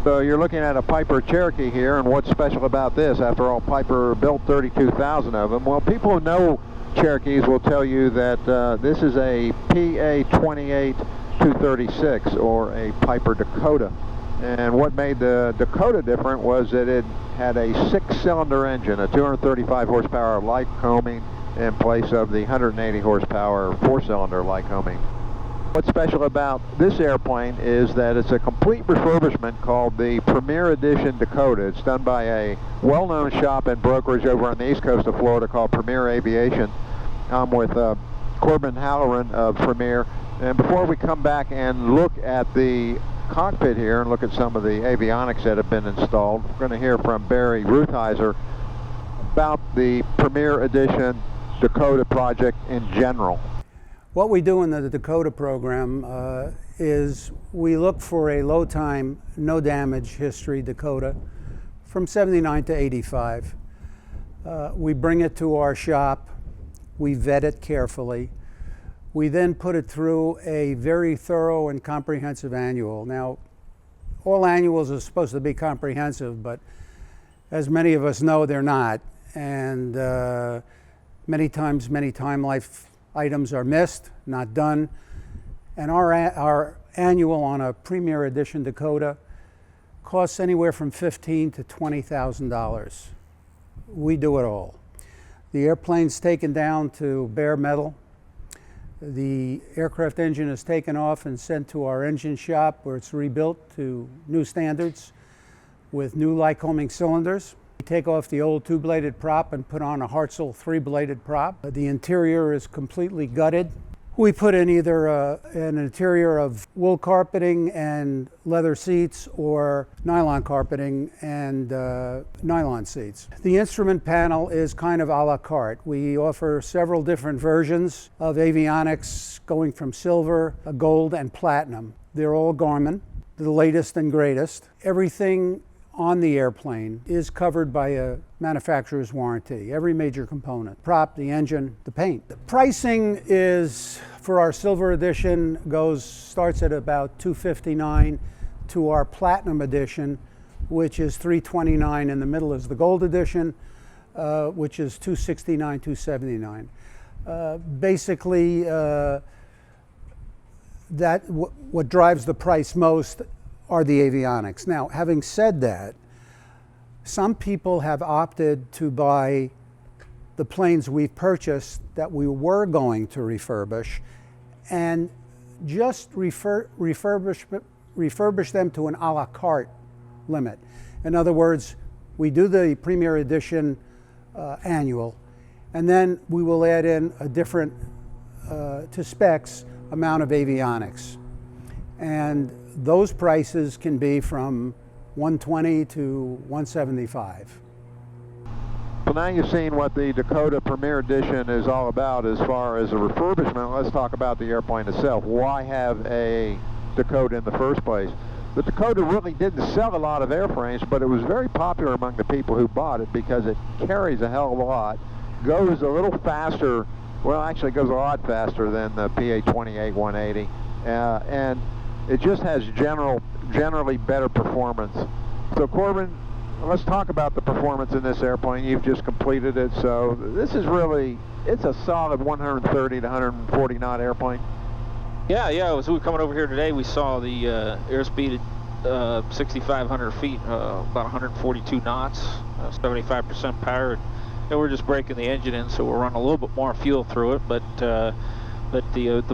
So you're looking at a Piper Cherokee here, and what's special about this? After all, Piper built 32,000 of them. Well, people who know Cherokees will tell you that this is a PA-28-236, or a Piper Dakota. And what made the Dakota different was that it had a 6-cylinder engine, a 235 horsepower Lycoming, in place of the 180 horsepower 4-cylinder Lycoming. What's special about this airplane is that it's a complete refurbishment called the Premier Edition Dakota. It's done by a well-known shop and brokerage over on the east coast of Florida called Premier Aviation. I'm with Corbin Halloran of Premier. And before we come back and look at the cockpit here and look at some of the avionics that have been installed, we're going to hear from Barry Ruthheiser about the Premier Edition Dakota project in general. What we do in the Dakota program is we look for a low time, no damage history Dakota from 79 to 85. We bring it to our shop, we vet it carefully. We then put it through a very thorough and comprehensive annual. Now, all annuals are supposed to be comprehensive, but as many of us know, they're not. And many times, many time life items are missed, not done. And our annual on a Premier Edition Dakota costs anywhere from $15,000 to $20,000. We do it all. The airplane's taken down to bare metal. The aircraft engine is taken off and sent to our engine shop where it's rebuilt to new standards with new Lycoming cylinders. We take off the old 2-bladed prop and put on a Hartzell 3-bladed prop. The interior is completely gutted. We put in either an interior of wool carpeting and leather seats, or nylon carpeting and nylon seats. The instrument panel is kind of a la carte. We offer several different versions of avionics going from silver, gold, and platinum. They're all Garmin, the latest and greatest. Everything on the airplane is covered by a manufacturer's warranty, every major component, prop, the engine, the paint. The pricing is, for our silver edition, starts at about $259 to our platinum edition, which is $329. In the middle is the gold edition, which is $269, $279. Basically, what drives the price most are the avionics. Now, having said that, some people have opted to buy the planes we've purchased that we were going to refurbish and just refurbish them to an a la carte limit. In other words, we do the Premier Edition annual, and then we will add in a different, to specs, amount of avionics. And those prices can be from $120 to $175. Well, now you've seen what the Dakota Premier Edition is all about as far as a refurbishment. Let's talk about the airplane itself. Why have a Dakota in the first place? The Dakota really didn't sell a lot of airframes, but it was very popular among the people who bought it because it carries a hell of a lot, goes a little faster, well, actually goes a lot faster than the PA-28-180, and it just has generally better performance. So Corbin, let's talk about the performance in this airplane. You've just completed it, so this is really, it's a solid 130 to 140 knot airplane. Yeah, as we were coming over here today, we saw the airspeed at 6,500 feet, about 142 knots, 75% power. And we're just breaking the engine in, so we're running a little bit more fuel through it, but the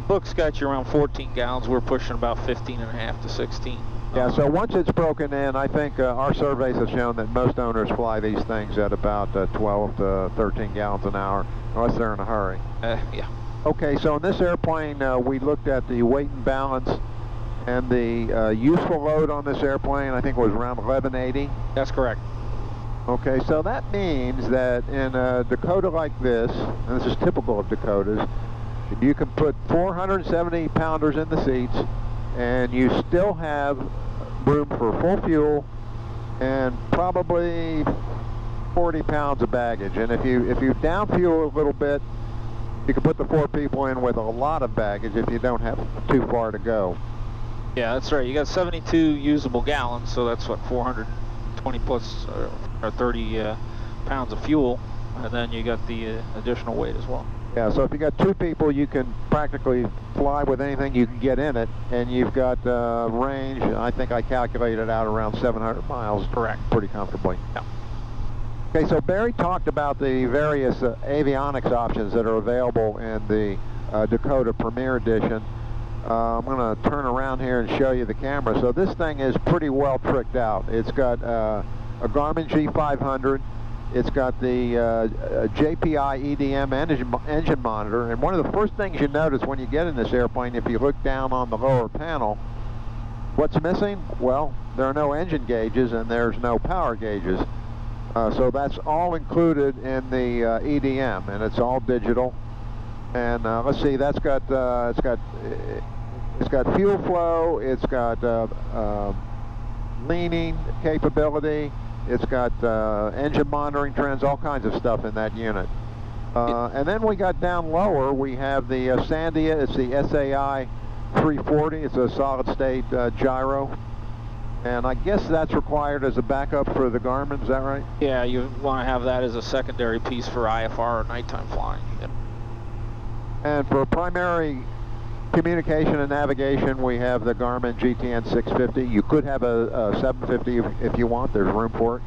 book's got you around 14 gallons. We're pushing about 15.5 to 16. Yeah, so once it's broken in, I think our surveys have shown that most owners fly these things at about 12 to 13 gallons an hour, unless they're in a hurry. Yeah. Okay, so in this airplane, we looked at the weight and balance, and the useful load on this airplane, I think, was around 1180. That's correct. Okay, so that means that in a Dakota like this, and this is typical of Dakotas, you can put 470 pounders in the seats, and you still have room for full fuel and probably 40 pounds of baggage. And if you down fuel a little bit, you can put the 4 people in with a lot of baggage if you don't have too far to go. Yeah, that's right. You got 72 usable gallons, so that's what, 420 plus or 30 pounds of fuel, and then you got the additional weight as well. Yeah, so if you got 2 people, you can practically fly with anything you can get in it, and you've got range. I think I calculated out around 700 miles. Correct. Pretty comfortably. Yeah. Okay, so Barry talked about the various avionics options that are available in the Dakota Premier Edition. I'm going to turn around here and show you the camera. So this thing is pretty well tricked out. It's got a Garmin G500. It's got the JPI EDM engine monitor. And one of the first things you notice when you get in this airplane, if you look down on the lower panel, what's missing? Well, there are no engine gauges and there's no power gauges. So that's all included in the EDM, and it's all digital. And let's see, that's got it's got fuel flow, it's got leaning capability, it's got engine monitoring trends, all kinds of stuff in that unit. And then we got down lower, we have the Sandia. It's the SAI 340. It's a solid state gyro. And I guess that's required as a backup for the Garmin, is that right? Yeah, you want to have that as a secondary piece for IFR or nighttime flying. And for primary communication and navigation, we have the Garmin GTN 650. You could have a 750 if you want. There's room for it.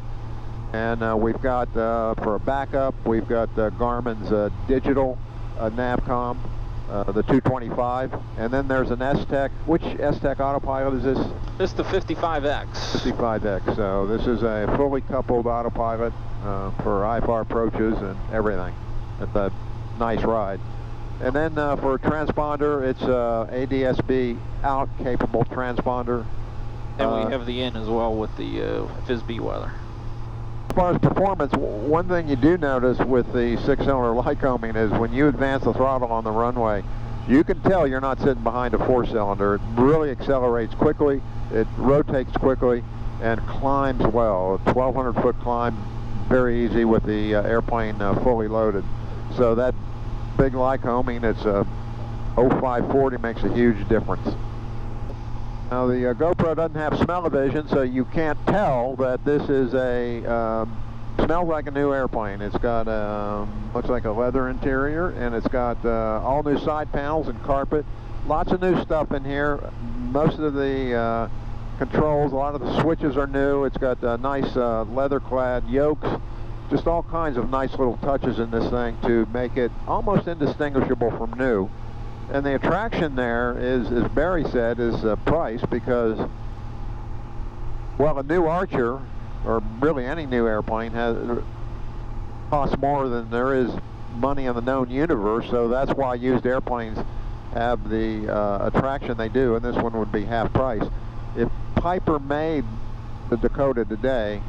And we've got, for a backup, we've got Garmin's digital Navcom, the 225. And then there's an S-Tech. Which S-Tech autopilot is this? This is the 55X. 55X. So this is a fully coupled autopilot for IFR approaches and everything. It's a nice ride. And then for a transponder, it's ADS-B out capable transponder. And we have the in as well with the FISB weather. As far as performance, one thing you do notice with the 6-cylinder Lycoming is when you advance the throttle on the runway, you can tell you're not sitting behind a 4-cylinder. It really accelerates quickly, it rotates quickly, and climbs well. A 1,200-foot climb, very easy with the airplane fully loaded. So that big Lycoming, it's a 0540, makes a huge difference. Now the GoPro doesn't have smell-o-vision, so you can't tell that this is a, smells like a new airplane. It's got, looks like a leather interior, and it's got all new side panels and carpet. Lots of new stuff in here. Most of the controls, a lot of the switches are new. It's got nice leather-clad yokes. Just all kinds of nice little touches in this thing to make it almost indistinguishable from new. And the attraction there is, as Barry said, is price, because, well, a new Archer, or really any new airplane, costs more than there is money in the known universe, so that's why used airplanes have the attraction they do, and this one would be half price. If Piper made the Dakota today,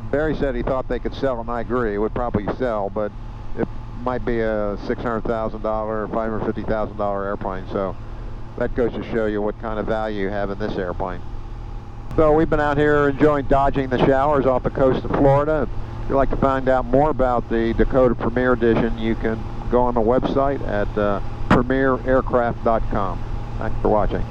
Barry said he thought they could sell, and I agree, it would probably sell, but it might be a $600,000 or $550,000 airplane, so that goes to show you what kind of value you have in this airplane. So we've been out here enjoying dodging the showers off the coast of Florida. If you'd like to find out more about the Dakota Premier Edition, you can go on the website at premieraircraft.com. Thanks for watching.